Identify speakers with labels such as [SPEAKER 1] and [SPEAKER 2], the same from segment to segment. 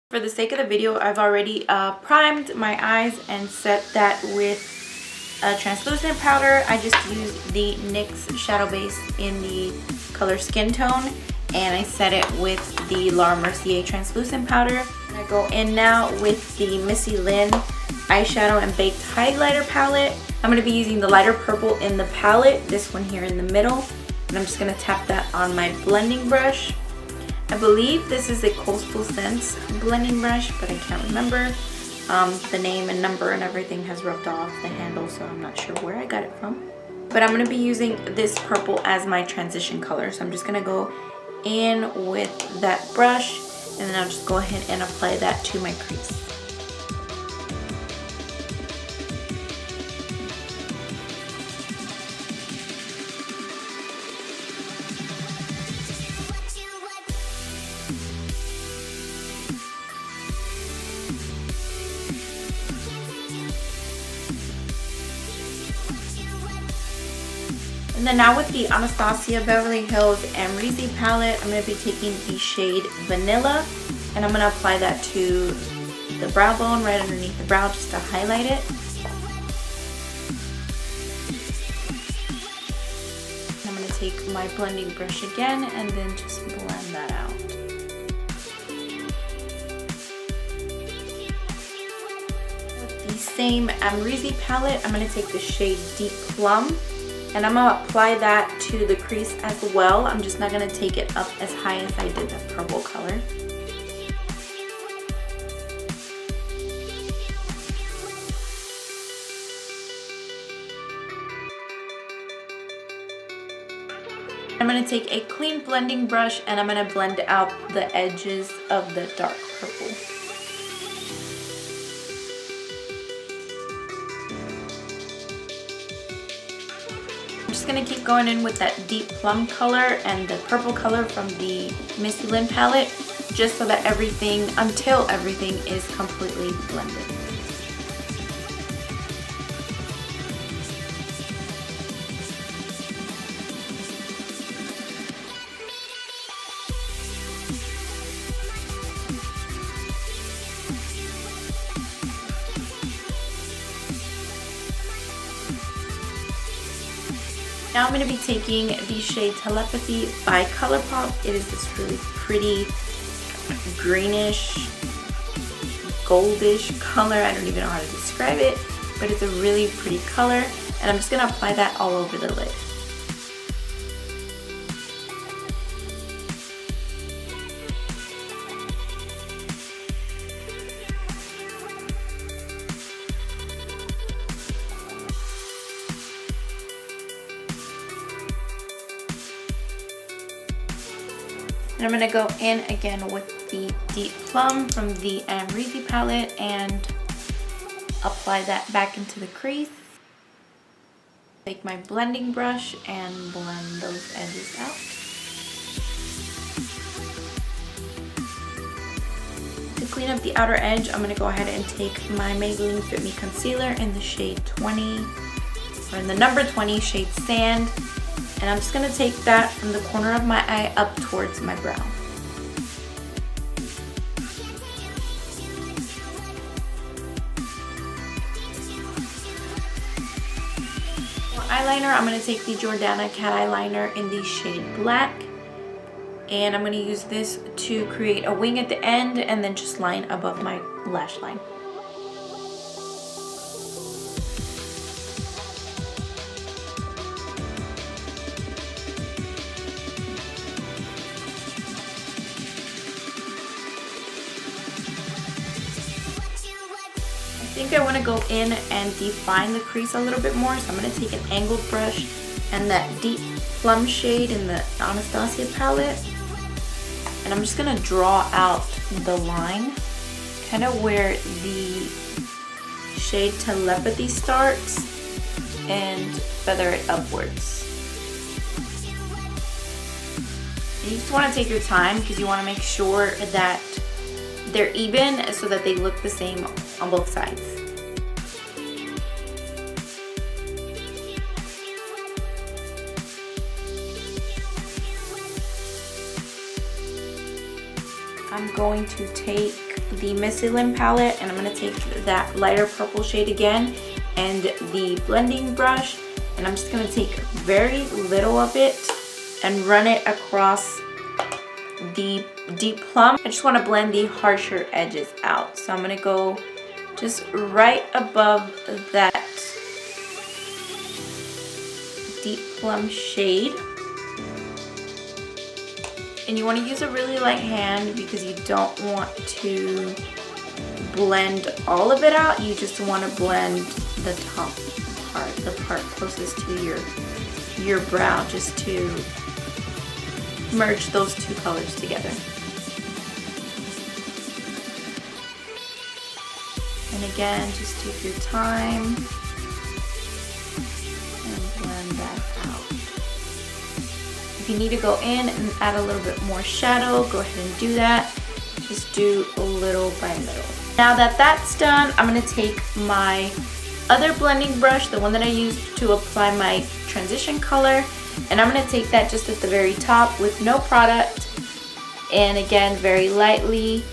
[SPEAKER 1] For the sake of the video, I've already primed my eyes and set that with a translucent powder. I just used the NYX shadow base in the color Skin Tone, and I set it with the Laura Mercier translucent powder. I'm gonna go in now with the Missy Lynn eyeshadow and baked highlighter palette. I'm gonna be using the lighter purple in the palette, this one here in the middle, and I'm just gonna tap that on my blending brush. I believe this is a Coastal Scents blending brush, but I can't remember. The name and number and everything has rubbed off the handle, so I'm not sure where I got it from. But I'm going to be using this purple as my transition color, so I'm just going to go in with that brush, and then I'll just go ahead and apply that to my crease. And then now with the Anastasia Beverly Hills Amrezy palette, I'm going to be taking the shade Vanilla, and I'm going to apply that to the brow bone right underneath the brow just to highlight it. I'm going to take my blending brush again and then just blend that out. With the same Amrezy palette, I'm going to take the shade Deep Plum, and I'm going to apply that to the crease as well. I'm just not going to take it up as high as I did the purple color. I'm going to take a clean blending brush and I'm going to blend out the edges of the dark purple. I'm just going to keep going in with that deep plum color and the purple color from the Missy Lynn palette, just so that until everything is completely blended. Now I'm going to be taking the shade Telepathy by Colourpop. It is this really pretty greenish, goldish color. I don't even know how to describe it, but it's a really pretty color. And I'm just going to apply that all over the lid. And I'm going to go in again with the Deep Plum from the Amrezy palette and apply that back into the crease. Take my blending brush and blend those edges out. To clean up the outer edge, I'm going to go ahead and take my Maybelline Fit Me Concealer in the shade 20, or in the number 20 shade Sand. And I'm just going to take that from the corner of my eye up towards my brow. For eyeliner, I'm going to take the Jordana Cat Eyeliner in the shade Black. And I'm going to use this to create a wing at the end and then just line above my lash line. I think I want to go in and define the crease a little bit more, so I'm going to take an angled brush and that Deep Plum shade in the Anastasia palette, and I'm just going to draw out the line kind of where the shade Telepathy starts and feather it upwards. And you just want to take your time because you want to make sure that they're even so that they look the same on both sides. I'm going to take the Mistylin palette, and I'm going to take that lighter purple shade again and the blending brush, and I'm just going to take very little of it and run it across the deep plum. I just want to blend the harsher edges out. So I'm going to go just right above that deep plum shade. And you want to use a really light hand because you don't want to blend all of it out. You just want to blend the top part, the part closest to your brow, just to merge those two colors together. And again, just take your time and blend that out. If you need to go in and add a little bit more shadow, go ahead and do that. Just do a little by little. Now that that's done, I'm going to take my other blending brush, the one that I used to apply my transition color, and I'm going to take that just at the very top with no product, and again, very lightly,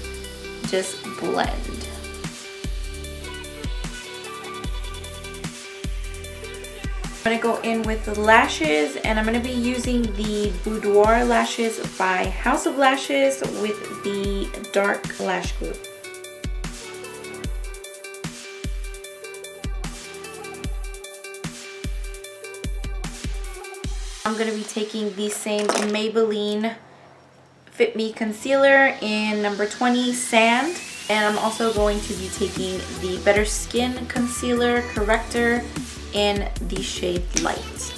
[SPEAKER 1] just blend. I'm going to go in with the lashes, and I'm going to be using the Boudoir lashes by House of Lashes with the dark lash glue. I'm going to be taking the same Maybelline Fit Me Concealer in number 20 Sand, and I'm also going to be taking the Better Skin Concealer Corrector in the shade Light.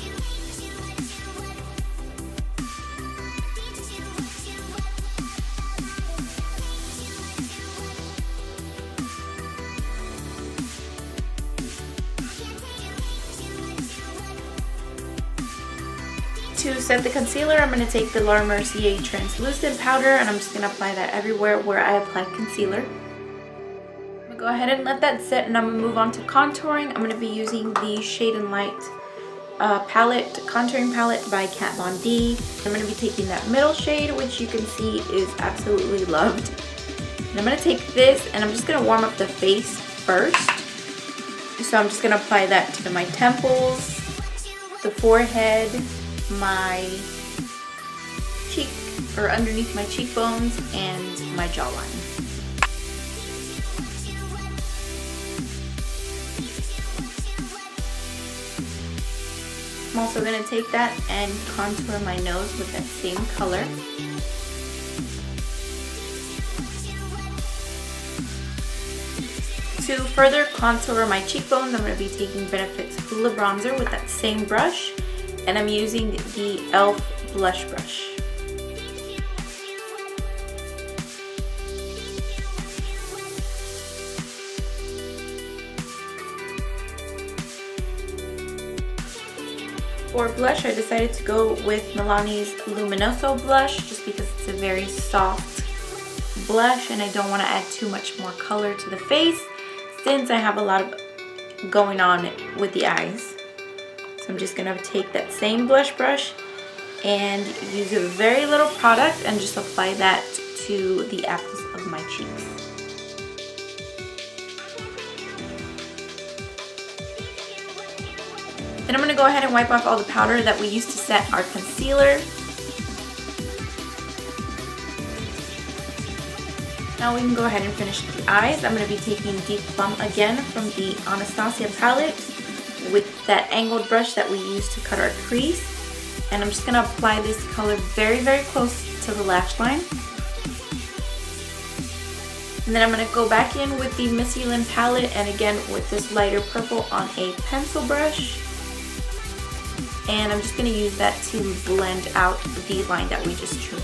[SPEAKER 1] To set the concealer, I'm going to take the Laura Mercier translucent powder, and I'm just going to apply that everywhere where I applied concealer. Go ahead and let that sit, and I'm going to move on to contouring. I'm going to be using the Shade and Light contouring palette by Kat Von D. I'm going to be taking that middle shade, which you can see is absolutely loved. And I'm going to take this, and I'm just going to warm up the face first. So I'm just going to apply that to my temples, the forehead, my cheek, or underneath my cheekbones, and my jawline. I'm also going to take that and contour my nose with that same color. To further contour my cheekbones, I'm going to be taking Benefit's Hoola Bronzer with that same brush, and I'm using the e.l.f. blush brush. For blush, I decided to go with Milani's Luminoso blush just because it's a very soft blush and I don't want to add too much more color to the face since I have a lot of going on with the eyes. So I'm just going to take that same blush brush and use a very little product and just apply that to the apples of my cheeks. Then I'm going to go ahead and wipe off all the powder that we used to set our concealer. Now we can go ahead and finish the eyes. I'm going to be taking Deep Plum again from the Anastasia palette with that angled brush that we used to cut our crease. And I'm just going to apply this color very, very close to the lash line. And then I'm going to go back in with the Mistylin palette and again with this lighter purple on a pencil brush. And I'm just going to use that to blend out the line that we just drew.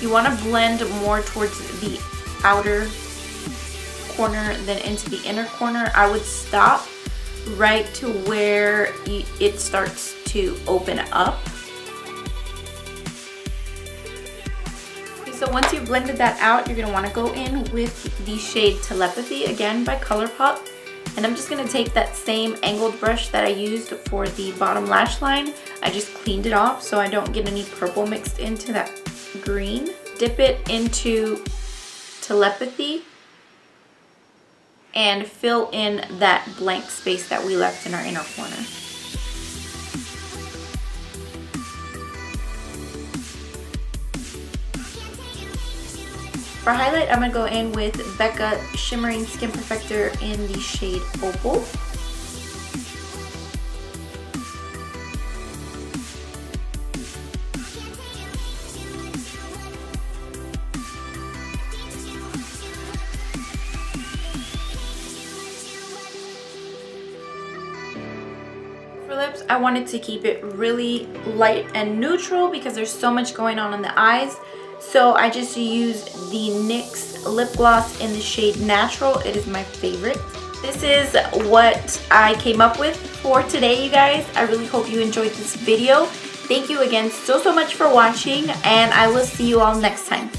[SPEAKER 1] You want to blend more towards the outer corner than into the inner corner. I would stop right to where it starts to open up. Okay, so once you've blended that out, you're going to want to go in with the shade Telepathy, again by Colourpop. And I'm just going to take that same angled brush that I used for the bottom lash line. I just cleaned it off so I don't get any purple mixed into that green. Dip it into Telepathy and fill in that blank space that we left in our inner corner. For highlight, I'm going to go in with Becca Shimmering Skin Perfector in the shade Opal. For lips, I wanted to keep it really light and neutral because there's so much going on in the eyes. So I just used the NYX lip gloss in the shade Natural. It is my favorite. This is what I came up with for today, you guys. I really hope you enjoyed this video. Thank you again so much for watching, and I will see you all next time.